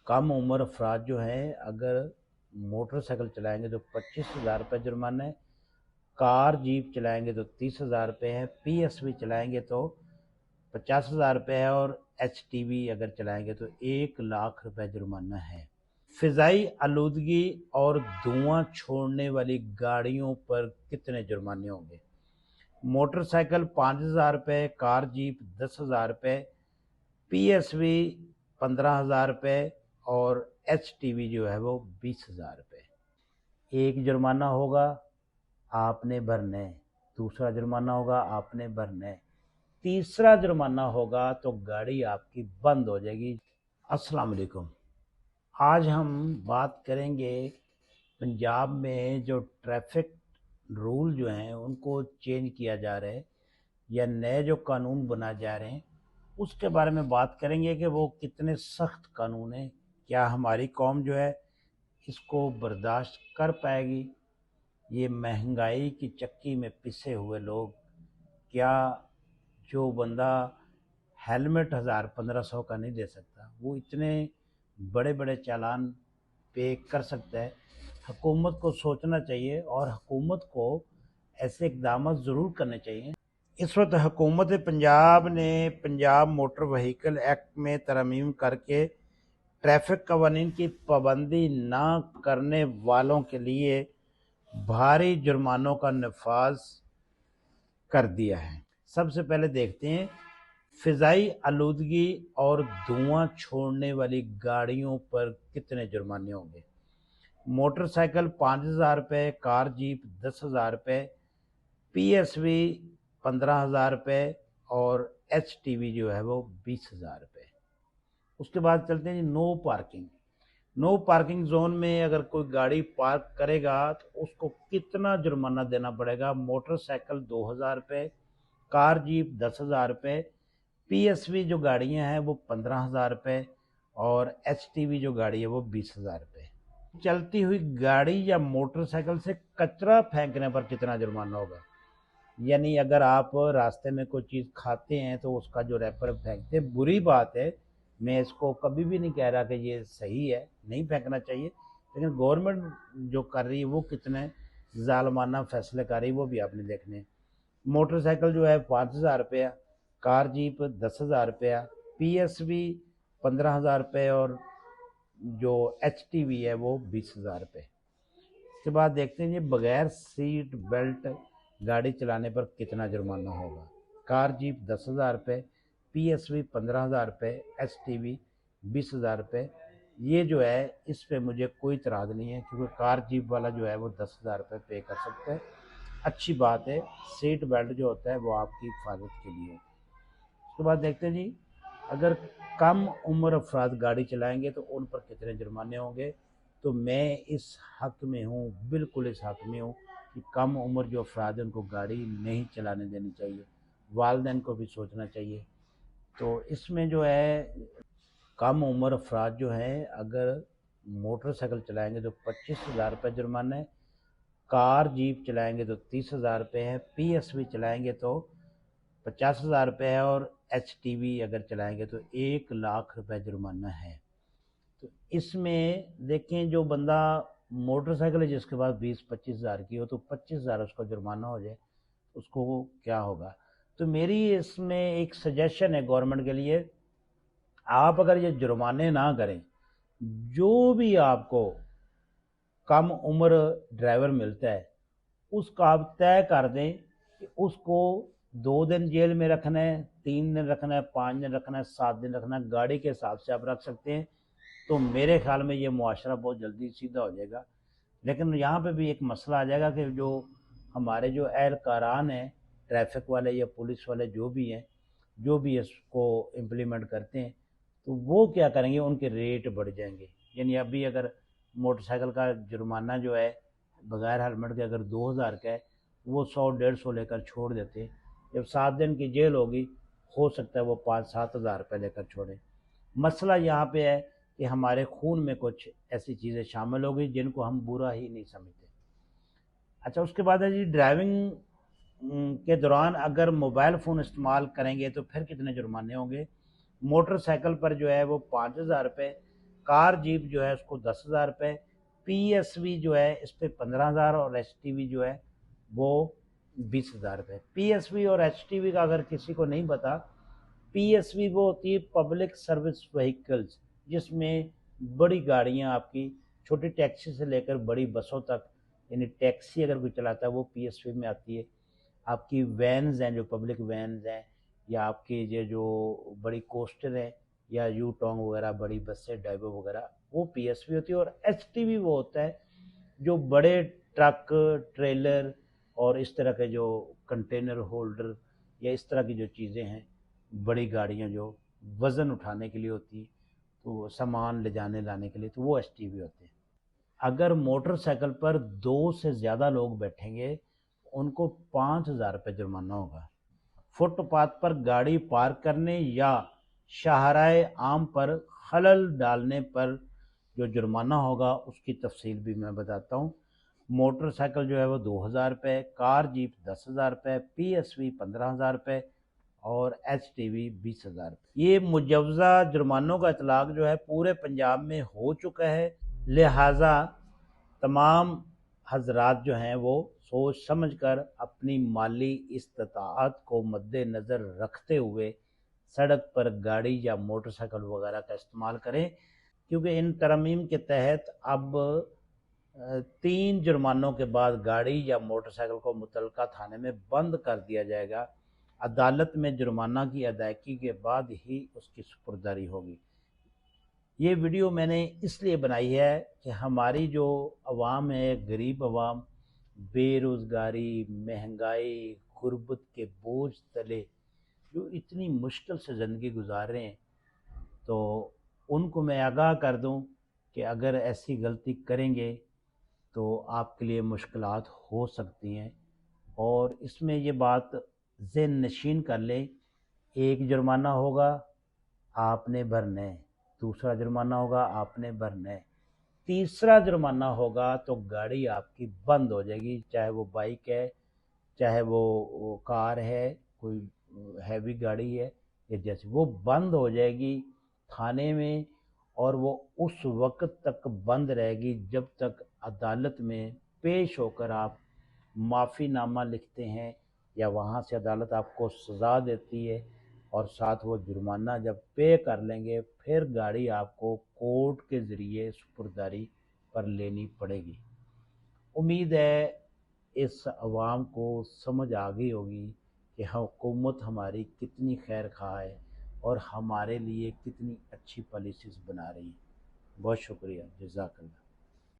कम उम्र अफराद जो हैं अगर मोटरसाइकिल चलाएंगे तो 25,000 रुपये जुर्माना है। कार जीप चलाएंगे तो 30,000 रुपये है। PSV चलाएंगे तो 50,000 रुपये है। और HTV अगर चलाएंगे तो 1,00,000 रुपये जुर्माना है। फिजाई आलूदगी और धुआं छोड़ने वाली गाड़ियों पर कितने जुर्माने होंगे? मोटरसाइकिल 5,000 रुपये, कार जीप 10,000 रुपये, PSV 15,000 रुपये और HTV जो है वो 20,000 रुपये। एक जुर्माना होगा आपने भरना है, दूसरा जुर्माना होगा आपने भरना है, तीसरा जुर्माना होगा तो गाड़ी आपकी बंद हो जाएगी। अस्सलाम वालेकुम। आज हम बात करेंगे पंजाब में जो ट्रैफिक रूल जो हैं उनको चेंज किया जा रहा है या नए जो कानून बनाए जा रहे हैं उसके बारे में बात करेंगे कि वो कितने सख्त कानून हैं। क्या हमारी कौम जो है इसको बर्दाश्त कर पाएगी? ये महंगाई की चक्की में पिसे हुए लोग, क्या जो बंदा हेलमेट 1,000-1,500 का नहीं दे सकता वो इतने बड़े बड़े चालान पे कर सकता है? हुकूमत को सोचना चाहिए और हुकूमत को ऐसे इक़दाम ज़रूर करने चाहिए। इस वक्त हुकूमत पंजाब ने पंजाब मोटर व्हीकल एक्ट में तरमीम करके ट्रैफिक कवानीन की पाबंदी ना करने वालों के लिए भारी जुर्मानों का नफाज कर दिया है। सबसे पहले देखते हैं फिजाई आलूदगी और धुआं छोड़ने वाली गाड़ियों पर कितने जुर्माने होंगे। मोटरसाइकिल 5,000 रुपये, कार जीप 10,000 रुपये, PSV 15,000 रुपये और HTV जो है वो 20,000 रुपये। उसके बाद चलते हैं no parking. No parking zone में अगर कोई गाड़ी पार्क करेगा तो उसको कितना जुर्माना देना पड़ेगा? मोटरसाइकिल 2,000 रुपये, कार जीप 10,000 रुपये, PSV जो गाड़ियां हैं वो 15,000 रुपये और HTV जो गाड़ी है वो 20,000 रुपये। चलती हुई गाड़ी या मोटरसाइकिल से कचरा फेंकने पर कितना जुर्माना होगा? यानी अगर आप रास्ते में कोई चीज़ खाते हैं तो उसका जो रैपर फेंकते हैं, बुरी बात है, मैं इसको कभी भी नहीं कह रहा कि ये सही है, नहीं फेंकना चाहिए, लेकिन गवर्नमेंट जो कर रही है वो कितने जालमाना फैसले कर रही है वो भी आपने देखने। मोटरसाइकिल जो है 5,000 रुपया, कार जीप 10,000 रुपया, PSV 15,000 रुपये और जो HTV है वो 20,000 रुपये। इसके बाद देखते हैं ये बगैर सीट बेल्ट गाड़ी चलाने पर कितना जुर्माना होगा। कार जीप 10,000 रुपये, PSV 15,000 रुपये, HTV 20,000 रुपये। ये जो है इस पे मुझे कोई इतराज़ नहीं है क्योंकि कार जीप वाला जो है वो 10,000 रुपये पे कर सकता है। अच्छी बात है, सीट बेल्ट जो होता है वो आपकी हिफाजत के लिए है। उसके बाद देखते हैं जी अगर कम उम्र अफराद गाड़ी चलाएंगे तो उन पर कितने जुर्माने होंगे। तो मैं इस हक़ में हूँ, बिल्कुल इस हक़ में हूँ कि कम उम्र जो अफराद हैं उनको गाड़ी नहीं चलाने देनी चाहिए, वालिदैन को भी सोचना चाहिए। तो इसमें जो है कम उम्र अफराद जो हैं अगर मोटरसाइकिल चलाएंगे तो 25,000 रुपये जुर्माना है, कार जीप चलाएंगे तो 30,000 रुपये है, PSV चलाएंगे तो 50,000 रुपये है और HTV अगर चलाएंगे तो 1,00,000 रुपये जुर्माना है। तो इसमें देखें जो बंदा मोटरसाइकिल है जिसके पास 20-25 हज़ार की हो तो 25,000 उसका जुर्माना हो जाए, उसको क्या होगा? तो मेरी इसमें एक सजेशन है गवर्नमेंट के लिए, आप अगर ये जुर्माने ना करें, जो भी आपको कम उम्र ड्राइवर मिलता है उसका आप तय कर दें कि उसको 2 दिन जेल में रखना है, 3 दिन रखना है, 5 दिन रखना है, 7 दिन रखना है, गाड़ी के हिसाब से आप रख सकते हैं। तो मेरे ख्याल में ये मुआशरा बहुत जल्दी सीधा हो जाएगा। लेकिन यहाँ पे भी एक मसला आ जाएगा कि जो हमारे जो एहलकारान हैं, ट्रैफिक वाले या पुलिस वाले जो भी हैं, जो भी इसको इम्प्लीमेंट करते हैं, तो वो क्या करेंगे, उनके रेट बढ़ जाएंगे। यानी अभी अगर मोटरसाइकिल का जुर्माना जो है बगैर हेलमेट के अगर 2,000 का है, वो 100-150 लेकर छोड़ देते हैं। जब 7 दिन की जेल होगी हो सकता है वो 5-7 हज़ार रुपये लेकर छोड़े। मसला यहाँ पे है कि हमारे खून में कुछ ऐसी चीज़ें शामिल हो गई जिनको हम बुरा ही नहीं समझते। अच्छा, उसके बाद है जी ड्राइविंग के दौरान अगर मोबाइल फ़ोन इस्तेमाल करेंगे तो फिर कितने जुर्माने होंगे। मोटरसाइकिल पर जो है वो 5,000 रुपये, کار جیپ جو ہے اس کو 10,000 روپے، پی ایس وی جو ہے اس پہ 15,000 اور ایچ ٹی وی جو ہے وہ 20,000 روپے۔ پی ایس وی اور ایچ ٹی وی کا اگر کسی کو نہیں پتا، پی ایس وی وہ ہوتی ہے پبلک سروس وہیکلز، جس میں بڑی گاڑیاں آپ کی چھوٹی ٹیکسی سے لے کر بڑی بسوں تک، یعنی ٹیکسی اگر کوئی چلاتا ہے وہ پی ایس وی میں آتی ہے۔ آپ کی وینز ہیں جو پبلک وینز ہیں، یا آپ کی جو بڑی کوسٹر ہیں یا یو ٹانگ وغیرہ بڑی بسیں ڈائیو وغیرہ، وہ پی ایس وی ہوتی ہے۔ اور ایچ ٹی وی وہ ہوتا ہے جو بڑے ٹرک، ٹریلر اور اس طرح کے جو کنٹینر ہولڈر یا اس طرح کی جو چیزیں ہیں، بڑی گاڑیاں جو وزن اٹھانے کے لیے ہوتی ہیں، تو سامان لے جانے لانے کے لیے، تو وہ ایچ ٹی وی ہوتے ہیں۔ اگر موٹر سائیکل پر 2 سے زیادہ لوگ بیٹھیں گے ان کو 5,000 روپے جرمانہ ہوگا۔ فٹ پاتھ پر گاڑی پارک کرنے یا شاہراہ عام پر خلل ڈالنے پر جو جرمانہ ہوگا اس کی تفصیل بھی میں بتاتا ہوں۔ موٹر سائیکل جو ہے وہ 2,000 روپے، کار جیپ 10,000 روپے، پی ایس وی 15,000 روپے اور ایچ ٹی وی 20,000 روپے۔ یہ مجوزہ جرمانوں کا اطلاق جو ہے پورے پنجاب میں ہو چکا ہے، لہٰذا تمام حضرات جو ہیں وہ سوچ سمجھ کر اپنی مالی استطاعت کو مد نظر رکھتے ہوئے سڑک پر گاڑی یا موٹر سائیکل وغیرہ کا استعمال کریں، کیونکہ ان ترمیم کے تحت اب 3 جرمانوں کے بعد گاڑی یا موٹر سائیکل کو متعلقہ تھانے میں بند کر دیا جائے گا۔ عدالت میں جرمانہ کی ادائیگی کے بعد ہی اس کی سپرداری ہوگی۔ یہ ویڈیو میں نے اس لیے بنائی ہے کہ ہماری جو عوام ہے، غریب عوام، بے روزگاری، مہنگائی، غربت کے بوجھ تلے جو اتنی مشکل سے زندگی گزار رہے ہیں، تو ان کو میں آگاہ کر دوں کہ اگر ایسی غلطی کریں گے تو آپ کے لیے مشکلات ہو سکتی ہیں، اور اس میں یہ بات ذہن نشین کر لیں، ایک جرمانہ ہوگا آپ نے بھرنا ہے، دوسرا جرمانہ ہوگا آپ نے بھرنا ہے، تیسرا جرمانہ ہوگا تو گاڑی آپ کی بند ہو جائے گی، چاہے وہ بائک ہے، چاہے وہ کار ہے، کوئی ہیوی گاڑی ہے، یا جیسے وہ بند ہو جائے گی تھانے میں، اور وہ اس وقت تک بند رہے گی جب تک عدالت میں پیش ہو کر آپ معافی نامہ لکھتے ہیں، یا وہاں سے عدالت آپ کو سزا دیتی ہے، اور ساتھ وہ جرمانہ جب پے کر لیں گے پھر گاڑی آپ کو کورٹ کے ذریعے سپرداری پر لینی پڑے گی۔ امید ہے اس عوام کو سمجھ آ گئی ہوگی کہ حکومت ہماری کتنی خیر خواہ ہے اور ہمارے لیے کتنی اچھی پالیسیز بنا رہی ہیں۔ بہت شکریہ، جزاک اللہ۔